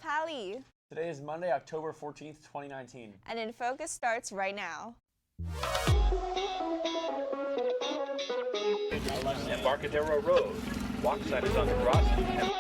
Pally. Today is Monday, October 14th, 2019. And InFocus starts right now. Embarcadero Road. Walk sign is on the crossing.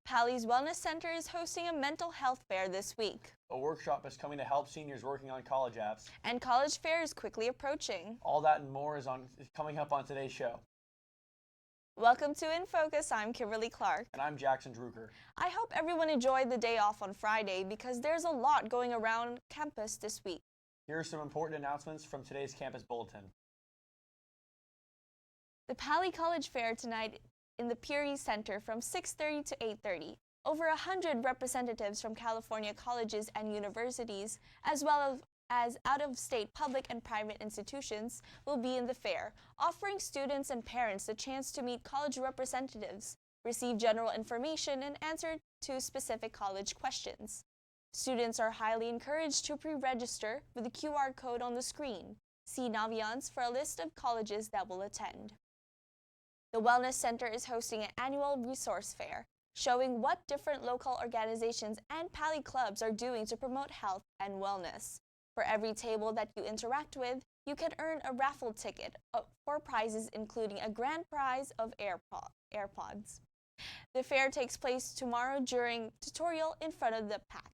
Pally's Wellness Center is hosting a mental health fair this week. A workshop is coming to help seniors working on college apps. And college fair is quickly approaching. All that and more is coming up on today's show. Welcome to InFocus. I'm Kimberly Clark. And I'm Jackson Drucker. I hope everyone enjoyed the day off on Friday because there's a lot going around campus this week. Here are some important announcements from today's campus bulletin. The Pally College Fair tonight in the Peary Center from 6:30 to 8:30. Over 100 representatives from California colleges and universities, as well as out-of-state public and private institutions, will be in the fair, offering students and parents the chance to meet college representatives, receive general information, and answer to specific college questions. Students are highly encouraged to pre-register with the QR code on the screen. See Naviance for a list of colleges that will attend. The Wellness Center is hosting an annual resource fair, showing what different local organizations and Pally clubs are doing to promote health and wellness. For every table that you interact with, you can earn a raffle ticket for prizes including a grand prize of AirPods. The fair takes place tomorrow during tutorial in front of the pack.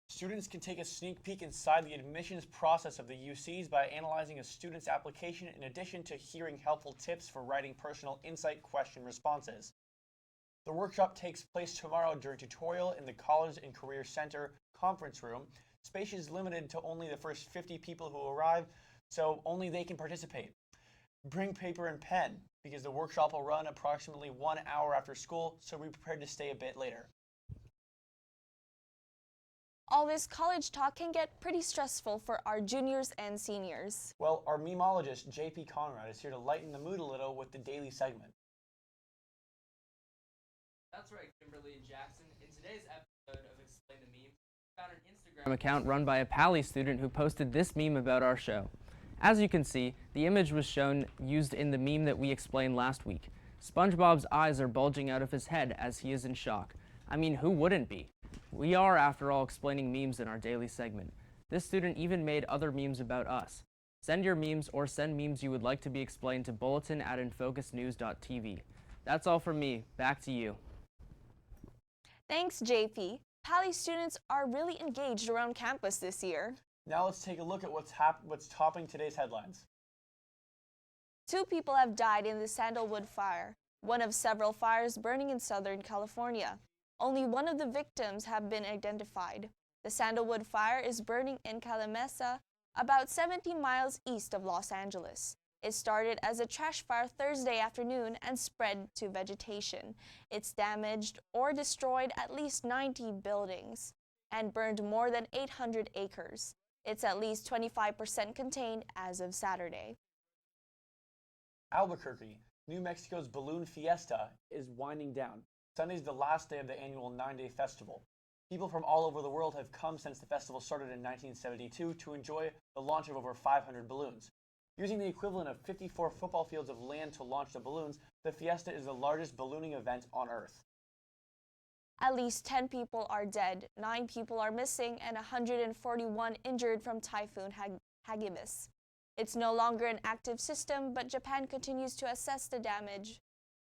Students can take a sneak peek inside the admissions process of the UCs by analyzing a student's application in addition to hearing helpful tips for writing personal insight question responses. The workshop takes place tomorrow during tutorial in the College and Career Center conference room. Space is limited to only the first 50 people who arrive, so only they can participate. Bring paper and pen, because the workshop will run approximately 1 hour after school, so be prepared to stay a bit later. All this college talk can get pretty stressful for our juniors and seniors. Well, our memologist, JP Conrad, is here to lighten the mood a little with the daily segment. That's right, Kimberly and Jackson. In today's episode of Explain the Meme, we found an Instagram account run by a Pally student who posted this meme about our show. As you can see, the image was used in the meme that we explained last week. SpongeBob's eyes are bulging out of his head as he is in shock. I mean, who wouldn't be? We are, after all, explaining memes in our daily segment. This student even made other memes about us. Send your memes or send memes you would like to be explained to bulletin@infocusnews.tv. That's all from me. Back to you. Thanks, JP. Pally students are really engaged around campus this year. Now let's take a look at what's topping today's headlines. 2 people have died in the Sandalwood fire, one of several fires burning in Southern California. Only one of the victims have been identified. The Sandalwood fire is burning in Calimesa, about 70 miles east of Los Angeles. It started as a trash fire Thursday afternoon and spread to vegetation. It's damaged or destroyed at least 90 buildings and burned more than 800 acres. It's at least 25% contained as of Saturday. Albuquerque, New Mexico's balloon fiesta is winding down. Sunday's the last day of the annual 9-day festival. People from all over the world have come since the festival started in 1972 to enjoy the launch of over 500 balloons. Using the equivalent of 54 football fields of land to launch the balloons, the fiesta is the largest ballooning event on Earth. At least 10 people are dead, 9 people are missing, and 141 injured from Typhoon Hagibis. It's no longer an active system, but Japan continues to assess the damage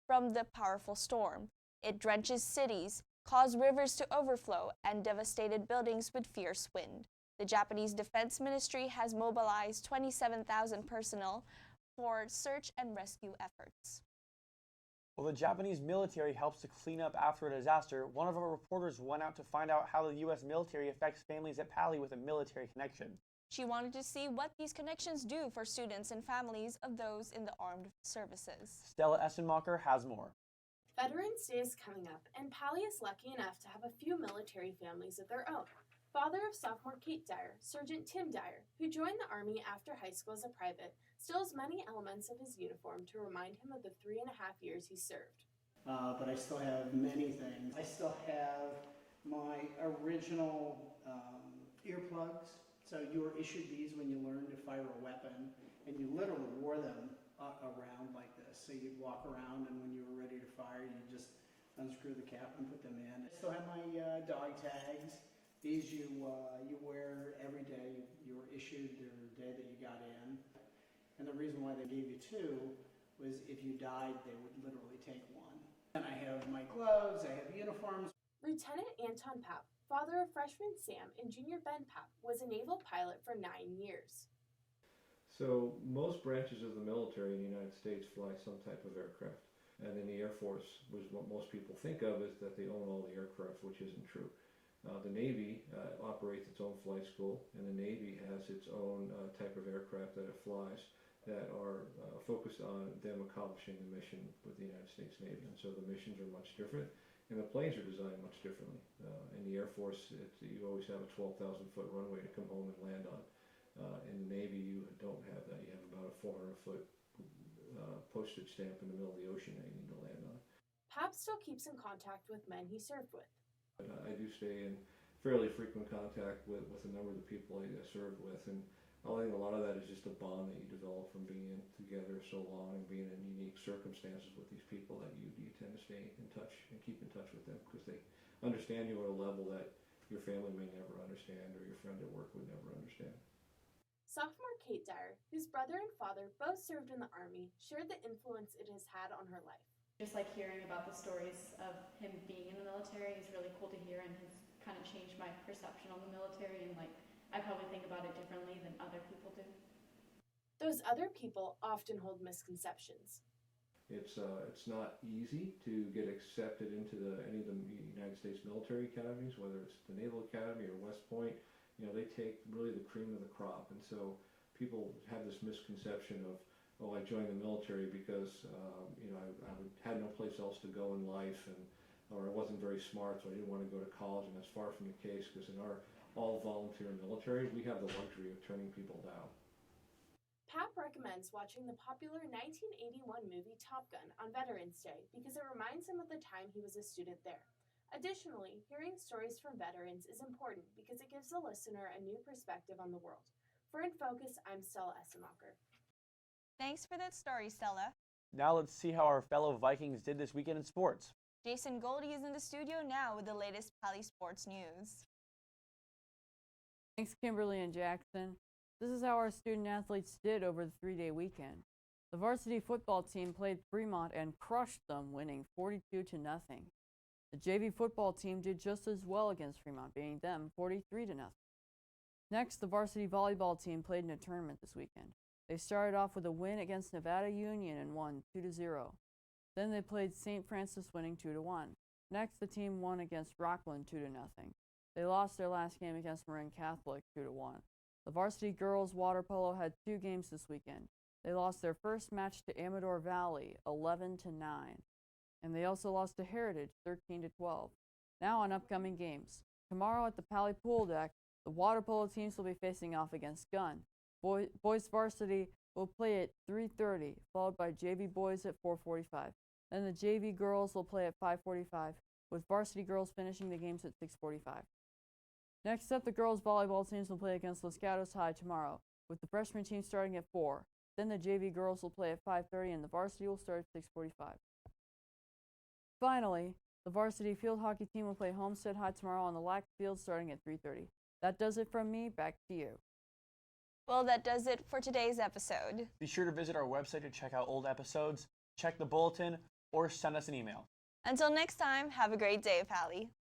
from the powerful storm. It drenches cities, caused rivers to overflow, and devastated buildings with fierce wind. The Japanese Defense Ministry has mobilized 27,000 personnel for search and rescue efforts. While the Japanese military helps to clean up after a disaster, one of our reporters went out to find out how the U.S. military affects families at Pally with a military connection. She wanted to see what these connections do for students and families of those in the armed services. Stella Essenmacher has more. Veterans Day is coming up, and Pally is lucky enough to have a few military families of their own. Father of sophomore Kate Dyer, Sergeant Tim Dyer, who joined the Army after high school as a private, still has many elements of his uniform to remind him of the 3.5 years he served. But I still have many things. I still have my original earplugs. So you were issued these when you learned to fire a weapon, and you literally wore them around like this. So you'd walk around, and when you were ready to fire, you just unscrew the cap and put them in. I still have my dog tags. These you wear every day. You were issued the day that you got in. And the reason why they gave you two was if you died, they would literally take one. And I have my gloves, I have uniforms. Lieutenant Anton Papp, father of freshman Sam and junior Ben Papp, was a naval pilot for 9 years. So most branches of the military in the United States fly some type of aircraft. And in the Air Force, what most people think of is that they own all the aircraft, which isn't true. The Navy operates its own flight school, and the Navy has its own type of aircraft that it flies that are focused on them accomplishing the mission with the United States Navy. And so the missions are much different, and the planes are designed much differently. In the Air Force, you always have a 12,000-foot runway to come home and land on. In the Navy, you don't have that. You have about a 400-foot postage stamp in the middle of the ocean that you need to land on. Papp still keeps in contact with men he served with. I do stay in fairly frequent contact with a number of the people I served with, and I think a lot of that is just a bond that you develop from being together so long and being in unique circumstances with these people that you tend to stay in touch and keep in touch with them because they understand you at a level that your family may never understand or your friend at work would never understand. Sophomore Kate Dyer, whose brother and father both served in the Army, shared the influence it has had on her life. Just like hearing about the stories of him being in the military is really cool to hear, and has kind of changed my perception on the military, and like I probably think about it differently than other people do. Those other people often hold misconceptions. It's not easy to get accepted into any of the United States military academies, whether it's the Naval Academy or West Point. You know, they take really the cream of the crop, and so people have this misconception of, oh, I joined the military because you know I had no place else to go in life, or I wasn't very smart, so I didn't want to go to college. And that's far from the case, because in our all-volunteer military, we have the luxury of turning people down. Papp recommends watching the popular 1981 movie Top Gun on Veterans Day because it reminds him of the time he was a student there. Additionally, hearing stories from veterans is important because it gives the listener a new perspective on the world. For InFocus, I'm Stella Essemacher. Thanks for that story, Stella. Now let's see how our fellow Vikings did this weekend in sports. Jason Goldie is in the studio now with the latest Pally Sports news. Thanks, Kimberly and Jackson. This is how our student athletes did over the 3-day weekend. The varsity football team played Fremont and crushed them, winning 42-0. The JV football team did just as well against Fremont, beating them 43-0. Next, the varsity volleyball team played in a tournament this weekend. They started off with a win against Nevada Union and won 2-0. Then they played St. Francis, winning 2-1. Next, the team won against Rockland 2-0. They lost their last game against Marin Catholic 2-1. The varsity girls water polo had 2 games this weekend. They lost their first match to Amador Valley 11-9. And they also lost to Heritage 13-12. Now on upcoming games. Tomorrow at the Pally Pool Deck, the water polo teams will be facing off against Gunn. Boys varsity will play at 3:30, followed by JV boys at 4:45. Then the JV girls will play at 5:45, with varsity girls finishing the games at 6:45. Next up, the girls volleyball teams will play against Los Gatos High tomorrow, with the freshman team starting at 4. Then the JV girls will play at 5:30, and the varsity will start at 6:45. Finally, the varsity field hockey team will play Homestead High tomorrow on the Lack Field starting at 3:30. That does it from me. Back to you. Well, that does it for today's episode. Be sure to visit our website to check out old episodes, check the bulletin, or send us an email. Until next time, have a great day, Pally.